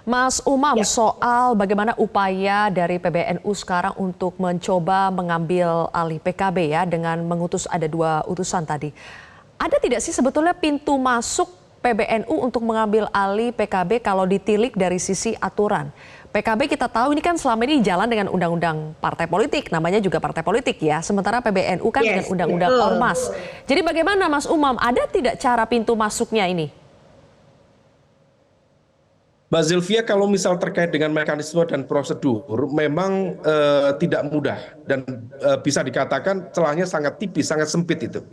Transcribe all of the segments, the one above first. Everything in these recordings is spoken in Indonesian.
Mas Umam, Ya, soal bagaimana upaya dari PBNU sekarang untuk mencoba mengambil alih PKB ya dengan mengutus ada 2 utusan tadi. Ada tidak sih sebetulnya pintu masuk PBNU untuk mengambil alih PKB kalau ditilik dari sisi aturan? PKB kita tahu ini kan selama ini jalan dengan undang-undang partai politik, namanya juga partai politik ya. Sementara PBNU kan dengan yes, undang-undang betul. ormas. Jadi bagaimana Mas Umam, ada tidak cara pintu masuknya ini? Mbak Zilvia, kalau misal terkait dengan mekanisme dan prosedur, memang tidak mudah dan bisa dikatakan celahnya sangat tipis, sangat sempit itu.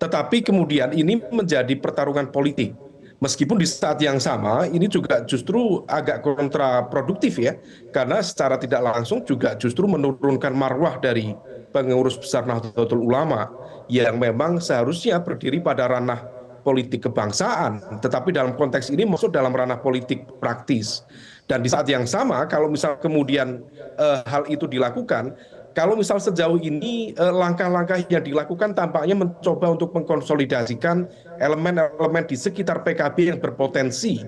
Tetapi kemudian ini menjadi pertarungan politik. Meskipun di saat yang sama ini juga justru agak kontraproduktif ya, karena secara tidak langsung juga justru menurunkan marwah dari pengurus besar Nahdlatul Ulama yang memang seharusnya berdiri pada ranah politik kebangsaan, tetapi dalam konteks ini masuk dalam ranah politik praktis. Dan di saat yang sama, kalau misal kemudian hal itu dilakukan, kalau misal sejauh ini langkah-langkah yang dilakukan tampaknya mencoba untuk mengkonsolidasikan elemen-elemen di sekitar PKB yang berpotensi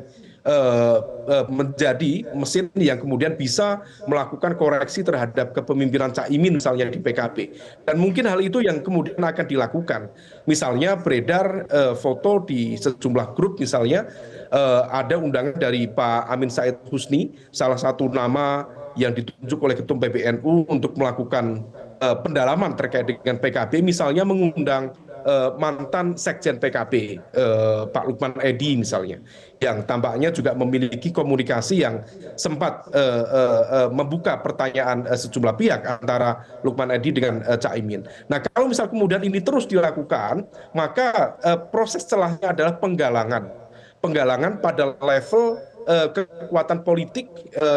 menjadi mesin yang kemudian bisa melakukan koreksi terhadap kepemimpinan Caimin misalnya di PKB. Dan mungkin hal itu yang kemudian akan dilakukan. Misalnya beredar foto di sejumlah grup misalnya ada undangan dari Pak Amin Said Husni, salah satu nama yang ditunjuk oleh Ketum PBNU untuk melakukan pendalaman terkait dengan PKB, misalnya mengundang mantan Sekjen PKB, Pak Lukman Edi misalnya, yang tampaknya juga memiliki komunikasi yang sempat membuka pertanyaan sejumlah pihak antara Lukman Edi dengan Caimin. Nah, kalau misal kemudian ini terus dilakukan, maka proses celahnya adalah penggalangan pada level kekuatan politik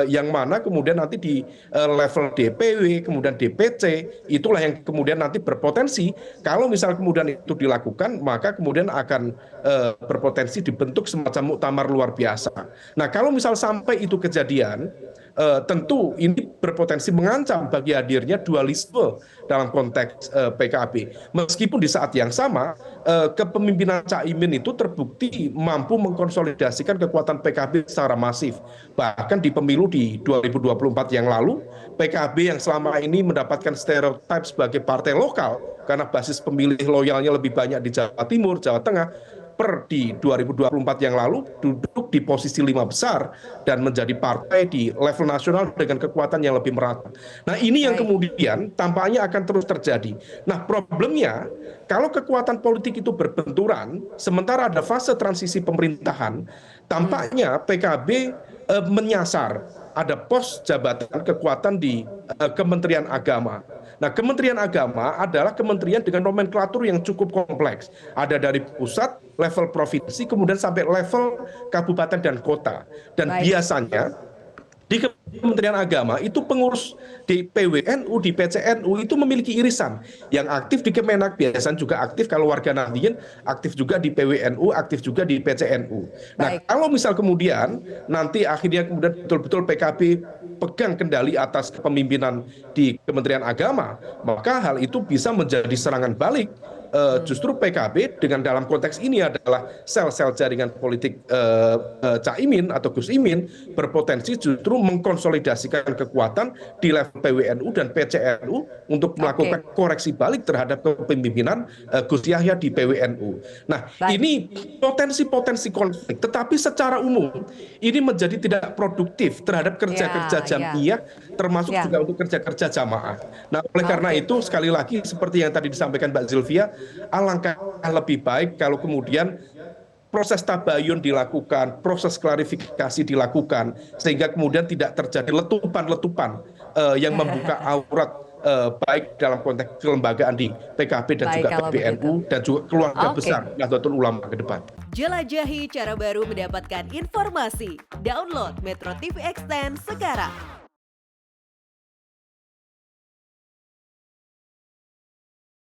yang mana kemudian nanti di level DPW, kemudian DPC, itulah yang kemudian nanti berpotensi kalau misal kemudian itu dilakukan, maka kemudian akan berpotensi dibentuk semacam muktamar luar biasa. Nah, kalau misal sampai itu kejadian, tentu ini berpotensi mengancam bagi hadirnya dualisme dalam konteks PKB. Meskipun di saat yang sama, kepemimpinan Caimin itu terbukti mampu mengkonsolidasikan kekuatan PKB secara masif. Bahkan di pemilu di 2024 yang lalu, PKB yang selama ini mendapatkan stereotip sebagai partai lokal karena basis pemilih loyalnya lebih banyak di Jawa Timur, Jawa Tengah, di 2024 yang lalu duduk di posisi 5 besar dan menjadi partai di level nasional dengan kekuatan yang lebih merata. Nah, ini yang kemudian tampaknya akan terus terjadi. Nah, problemnya kalau kekuatan politik itu berbenturan, sementara ada fase transisi pemerintahan, tampaknya PKB menyasar ada pos jabatan kekuatan di Kementerian Agama. Nah, Kementerian Agama adalah kementerian dengan nomenklatur yang cukup kompleks. Ada dari pusat, level provinsi, kemudian sampai level kabupaten dan kota. Dan biasanya di Kementerian Agama itu pengurus di PWNU, di PCNU itu memiliki irisan. Yang aktif di Kemenak biasanya juga aktif kalau warga Nahdien, aktif juga di PWNU, aktif juga di PCNU. Nah, kalau misal kemudian nanti akhirnya kemudian betul-betul PKB pegang kendali atas kepemimpinan di Kementerian Agama, maka hal itu bisa menjadi serangan balik. Justru PKB dengan dalam konteks ini adalah sel-sel jaringan politik Caimin atau Gus Imin berpotensi justru mengkonsolidasikan kekuatan di level PWNU dan PCNU untuk melakukan koreksi balik terhadap kepemimpinan Gus Yahya di PWNU. Nah, ini potensi-potensi konflik, tetapi secara umum ini menjadi tidak produktif terhadap kerja-kerja jamiah, termasuk juga untuk kerja-kerja jamaah. Nah, oleh karena itu sekali lagi seperti yang tadi disampaikan Mbak Zilvia, alangkah lebih baik kalau kemudian proses tabayun dilakukan, proses klarifikasi dilakukan, sehingga kemudian tidak terjadi letupan-letupan yang membuka aurat baik dalam konteks kelembagaan di PKB dan juga PBNU dan juga keluarga besar Nahdlatul Ulama ke depan. Jelajahi cara baru mendapatkan informasi. Download Metro TV Extend sekarang.